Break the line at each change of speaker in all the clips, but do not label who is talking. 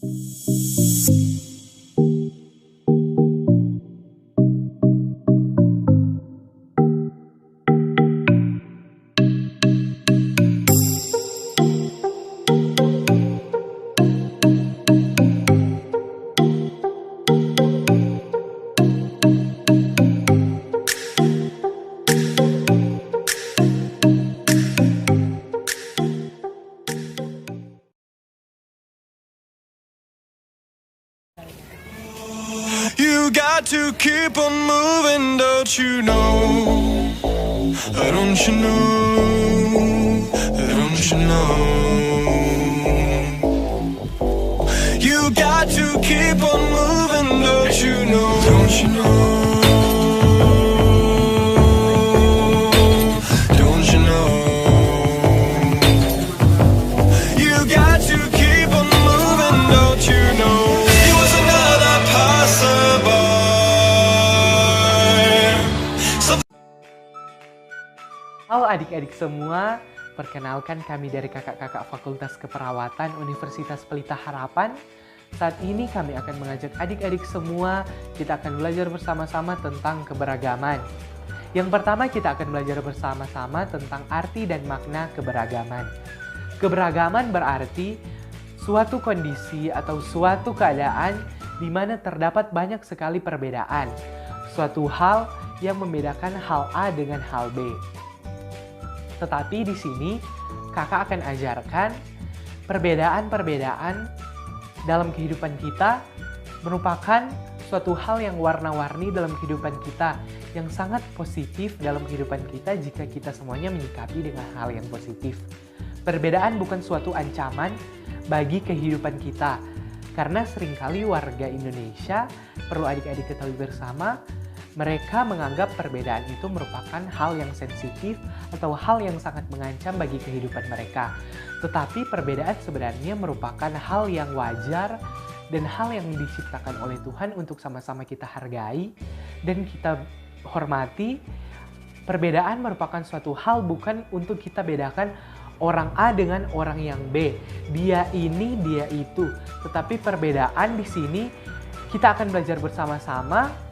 You got to keep on moving, don't you know? Don't you know? Don't you know? You got to keep on moving, don't you know? Don't you know? Don't you know? You got to keep on moving, don't you know? He was another passerby.
Halo adik-adik semua, perkenalkan kami dari kakak-kakak Fakultas Keperawatan Universitas Pelita Harapan. Saat ini kami akan mengajak adik-adik semua, kita akan belajar bersama-sama tentang keberagaman. Yang pertama kita akan belajar bersama-sama tentang arti dan makna keberagaman. Keberagaman berarti suatu kondisi atau suatu keadaan di mana terdapat banyak sekali perbedaan. Suatu hal yang membedakan hal A dengan hal B. Tetapi di sini kakak akan ajarkan perbedaan-perbedaan dalam kehidupan kita merupakan suatu hal yang warna-warni dalam kehidupan kita, yang sangat positif dalam kehidupan kita jika kita semuanya menyikapi dengan hal yang positif. Perbedaan bukan suatu ancaman bagi kehidupan kita, karena seringkali warga Indonesia, perlu adik-adik ketahui bersama, mereka menganggap perbedaan itu merupakan hal yang sensitif atau hal yang sangat mengancam bagi kehidupan mereka. Tetapi perbedaan sebenarnya merupakan hal yang wajar dan hal yang diciptakan oleh Tuhan untuk sama-sama kita hargai dan kita hormati. Perbedaan merupakan suatu hal bukan untuk kita bedakan orang A dengan orang yang B. Dia ini, dia itu. Tetapi perbedaan di sini kita akan belajar bersama-sama.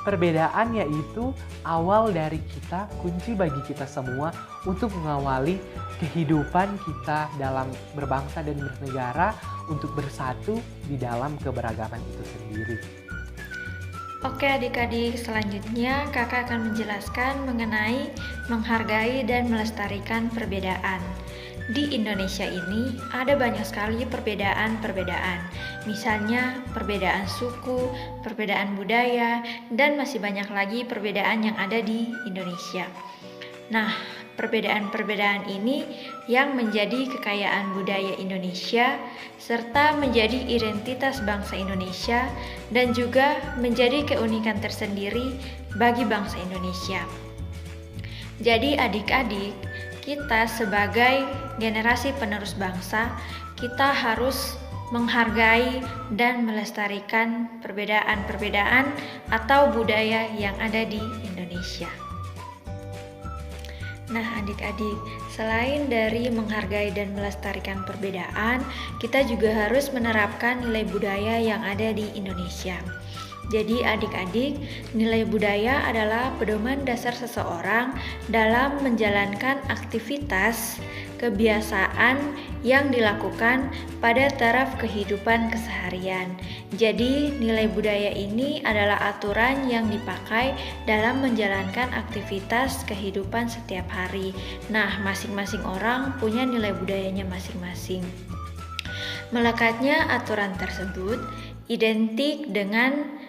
Perbedaan yaitu awal dari kita, kunci bagi kita semua untuk mengawali kehidupan kita dalam berbangsa dan bernegara untuk bersatu di dalam keberagaman itu sendiri.
Oke adik-adik, selanjutnya kakak akan menjelaskan mengenai menghargai dan melestarikan perbedaan. Di Indonesia ini ada banyak sekali perbedaan-perbedaan. Misalnya perbedaan suku, perbedaan budaya, dan masih banyak lagi perbedaan yang ada di Indonesia. Nah, perbedaan-perbedaan ini yang menjadi kekayaan budaya Indonesia serta menjadi identitas bangsa Indonesia dan juga menjadi keunikan tersendiri bagi bangsa Indonesia. Jadi adik-adik, kita sebagai generasi penerus bangsa, kita harus menghargai dan melestarikan perbedaan-perbedaan atau budaya yang ada di Indonesia. Nah adik-adik, selain dari menghargai dan melestarikan perbedaan, kita juga harus menerapkan nilai budaya yang ada di Indonesia. Jadi adik-adik, nilai budaya adalah pedoman dasar seseorang dalam menjalankan aktivitas, kebiasaan yang dilakukan pada taraf kehidupan keseharian. Jadi nilai budaya ini adalah aturan yang dipakai dalam menjalankan aktivitas kehidupan setiap hari. Nah, masing-masing orang punya nilai budayanya masing-masing. Melekatnya aturan tersebut identik dengan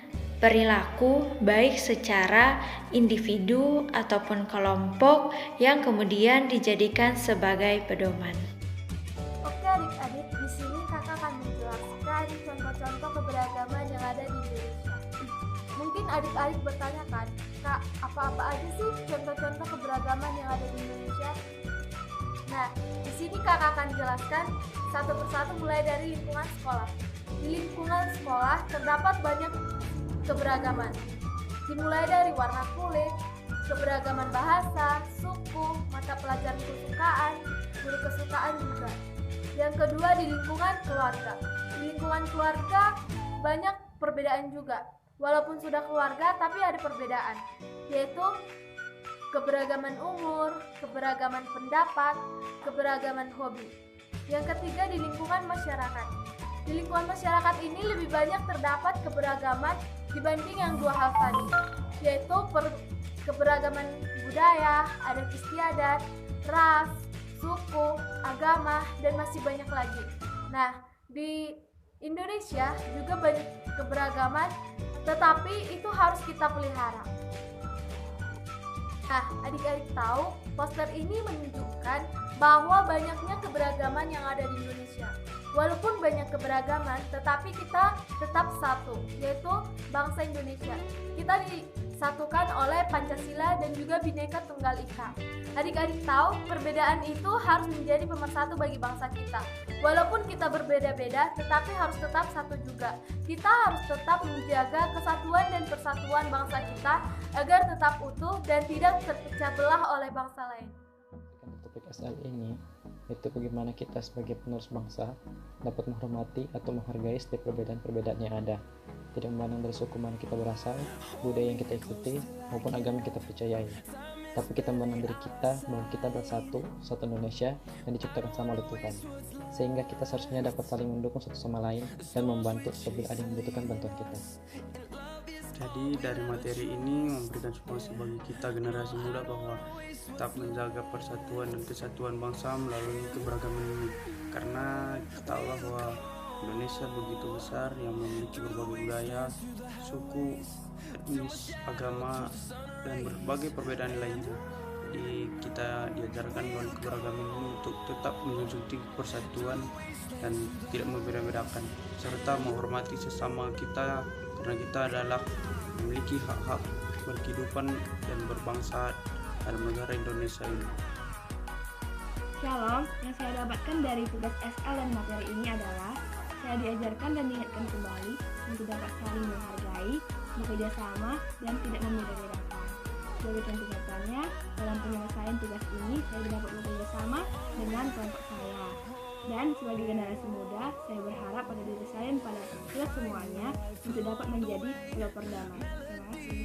perilaku baik secara individu ataupun kelompok yang kemudian dijadikan sebagai pedoman.
Oke adik-adik, di sini kakak akan menjelaskan contoh-contoh keberagaman yang ada di Indonesia. Mungkin adik-adik bertanya kan, Kak, apa-apa aja sih contoh-contoh keberagaman yang ada di Indonesia? Nah, di sini kakak akan jelaskan satu persatu mulai dari lingkungan sekolah. Di lingkungan sekolah terdapat banyak keberagaman, dimulai dari warna kulit, keberagaman bahasa, suku, mata pelajaran kesukaan, guru kesukaan juga. Yang kedua di lingkungan keluarga. Di lingkungan keluarga banyak perbedaan juga. Walaupun sudah keluarga tapi ada perbedaan, yaitu keberagaman umur, keberagaman pendapat, keberagaman hobi. Yang ketiga di lingkungan masyarakat. Di lingkungan masyarakat ini lebih banyak terdapat keberagaman dibanding yang dua hal tadi, yaitu keberagaman budaya, adat istiadat, ras, suku, agama, dan masih banyak lagi. Nah, di Indonesia juga banyak keberagaman, tetapi itu harus kita pelihara. Nah, adik-adik tahu, poster ini menunjukkan bahwa banyaknya keberagaman yang ada di Indonesia. Walaupun banyak keberagaman, tetapi kita tetap satu, yaitu bangsa Indonesia. Kita disatukan oleh Pancasila dan juga Bhinneka Tunggal Ika. Adik-adik tahu, perbedaan itu harus menjadi pemersatu bagi bangsa kita. Walaupun kita berbeda-beda, tetapi harus tetap satu juga. Kita harus tetap menjaga kesatuan dan persatuan bangsa kita agar tetap utuh dan tidak terpecah belah oleh bangsa lain.
Topik SL ini itu bagaimana kita sebagai penerus bangsa dapat menghormati atau menghargai setiap perbedaan-perbedaan yang ada, tidak memandang dari suku mana kita berasal, budaya yang kita ikuti, maupun agama yang kita percayai, tapi kita memandang diri kita bahwa kita adalah satu Indonesia yang diciptakan sama oleh Tuhan, sehingga kita seharusnya dapat saling mendukung satu sama lain dan membantu apabila ada yang membutuhkan bantuan kita.
Jadi dari materi ini memberikan solusi bagi kita generasi muda bahwa tetap menjaga persatuan dan kesatuan bangsa melalui keberagaman ini, karena kita tahu bahwa Indonesia begitu besar yang memiliki berbagai budaya, suku, etnis, agama, dan berbagai perbedaan lainnya. Jadi kita diajarkan melalui keberagaman ini untuk tetap menjunjung tinggi persatuan dan tidak membeda-bedakan, serta menghormati sesama kita karena kita adalah memiliki hak-hak berkehidupan dan berbangsa dalam negara Indonesia ini.
Shalom, yang saya dapatkan dari tugas SL dan materi ini adalah saya diajarkan dan diingatkan kembali untuk dapat saling menghargai, bekerja sama, dan tidak membeda-bedakan. Sebagai contoh nyatanya, dalam penyelesaian tugas ini saya dapat bekerja sama dengan kelompok saya. Dan sebagai generasi muda, saya berharap pada diri saya dan pada kita semuanya untuk dapat menjadi pelopor damai. Terima kasih.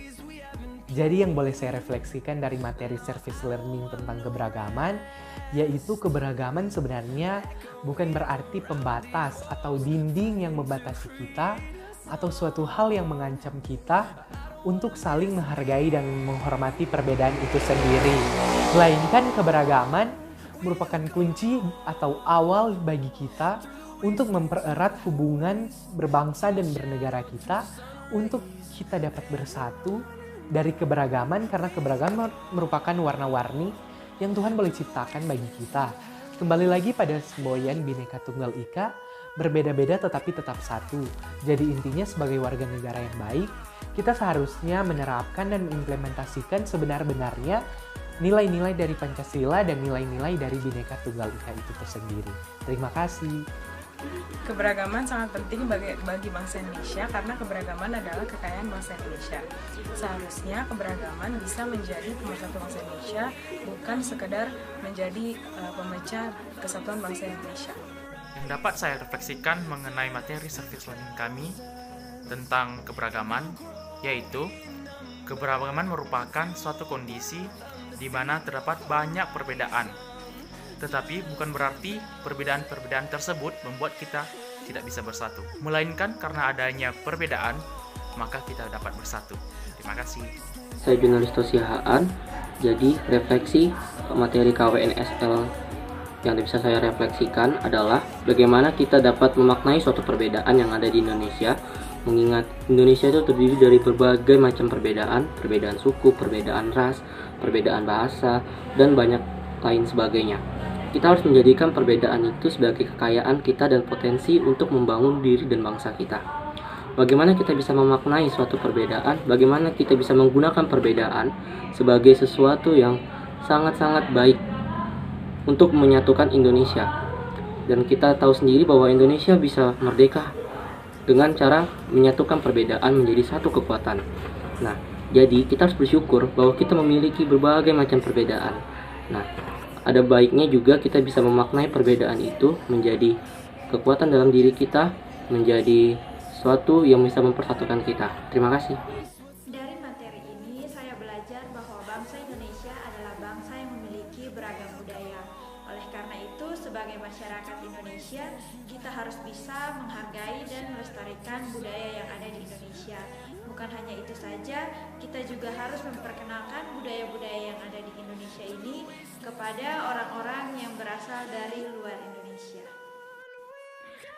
Jadi yang boleh saya refleksikan dari materi service learning tentang keberagaman, yaitu keberagaman sebenarnya bukan berarti pembatas atau dinding yang membatasi kita atau suatu hal yang mengancam kita untuk saling menghargai dan menghormati perbedaan itu sendiri. Melainkan keberagaman merupakan kunci atau awal bagi kita untuk mempererat hubungan berbangsa dan bernegara kita, untuk kita dapat bersatu dari keberagaman, karena keberagaman merupakan warna-warni yang Tuhan boleh ciptakan bagi kita. Kembali lagi pada semboyan Bhinneka Tunggal Ika, berbeda-beda tetapi tetap satu. Jadi intinya sebagai warga negara yang baik, kita seharusnya menerapkan dan mengimplementasikan sebenar-benarnya nilai-nilai dari Pancasila dan nilai-nilai dari Bhinneka Tunggal Ika itu tersendiri. Terima kasih.
Keberagaman sangat penting bagi bangsa Indonesia karena keberagaman adalah kekayaan bangsa Indonesia. Seharusnya keberagaman bisa menjadi pemersatu bangsa Indonesia, bukan sekedar menjadi pemecah kesatuan bangsa Indonesia.
Yang dapat saya refleksikan mengenai materi service learning kami tentang keberagaman, yaitu keberagaman merupakan suatu kondisi di mana terdapat banyak perbedaan. Tetapi bukan berarti perbedaan-perbedaan tersebut membuat kita tidak bisa bersatu. Melainkan karena adanya perbedaan, maka kita dapat bersatu. Terima kasih.
Saya jurnalis Tosihaan. Jadi refleksi materi KWNSL yang bisa saya refleksikan adalah bagaimana kita dapat memaknai suatu perbedaan yang ada di Indonesia. Mengingat Indonesia itu terdiri dari berbagai macam perbedaan suku, perbedaan ras, perbedaan bahasa, dan banyak lain sebagainya. Kita harus menjadikan perbedaan itu sebagai kekayaan kita dan potensi untuk membangun diri dan bangsa kita. Bagaimana kita bisa memaknai suatu perbedaan, bagaimana kita bisa menggunakan perbedaan sebagai sesuatu yang sangat-sangat baik untuk menyatukan Indonesia. Dan kita tahu sendiri bahwa Indonesia bisa merdeka dengan cara menyatukan perbedaan menjadi satu kekuatan. Nah, jadi kita harus bersyukur bahwa kita memiliki berbagai macam perbedaan. Nah, ada baiknya juga kita bisa memaknai perbedaan itu menjadi kekuatan dalam diri kita, menjadi sesuatu yang bisa mempersatukan kita. Terima kasih.
Dari materi ini saya belajar bahwa bangsa Indonesia adalah bangsa yang memiliki beragam budaya. Oleh karena itu, sebagai masyarakat Indonesia, kita harus bisa menghargai dan melestarikan budaya yang ada di Indonesia. Bukan hanya itu saja, kita juga harus memperkenalkan budaya-budaya yang ada di Indonesia ini kepada orang-orang yang berasal dari luar Indonesia.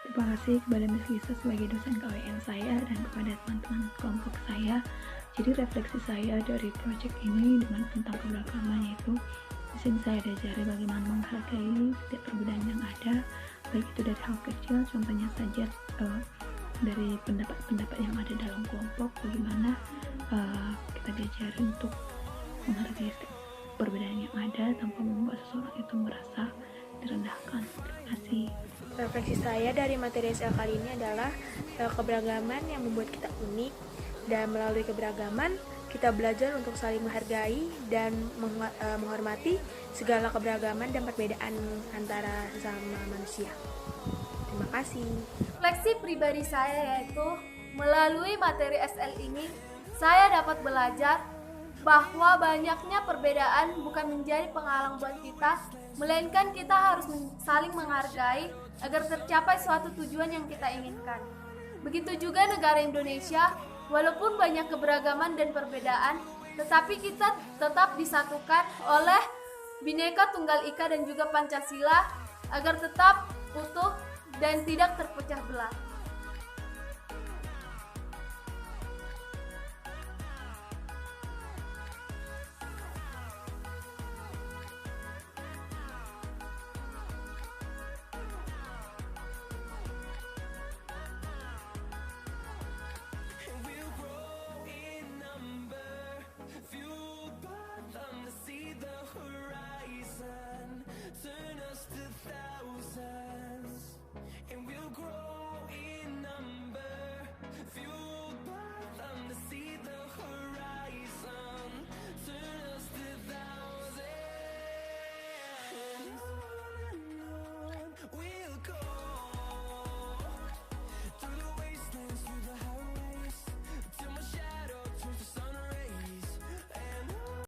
Terima kasih kepada Miss Lisa sebagai dosen KWN saya dan kepada teman-teman kelompok saya. Jadi refleksi saya dari proyek ini dengan tentang keberagaman, yaitu di sini saya diajari bagaimana menghargai setiap perbedaan yang ada, baik itu dari hal kecil, contohnya saja dari pendapat-pendapat yang ada dalam kelompok, bagaimana kita diajari untuk menghargai setiap perbedaan yang ada tanpa membuat seseorang itu merasa direndahkan. Terima kasih.
Refleksi saya dari materi SL kali ini adalah keberagaman yang membuat kita unik, dan melalui keberagaman kita belajar untuk saling menghargai dan menghormati segala keberagaman dan perbedaan antara sesama manusia. Terima kasih.
Refleksi pribadi saya yaitu melalui materi SL ini saya dapat belajar bahwa banyaknya perbedaan bukan menjadi penghalang buat kita, melainkan kita harus saling menghargai agar tercapai suatu tujuan yang kita inginkan. Begitu juga negara Indonesia, walaupun banyak keberagaman dan perbedaan, tetapi kita tetap disatukan oleh Bhinneka Tunggal Ika dan juga Pancasila agar tetap utuh dan tidak terpecah belah.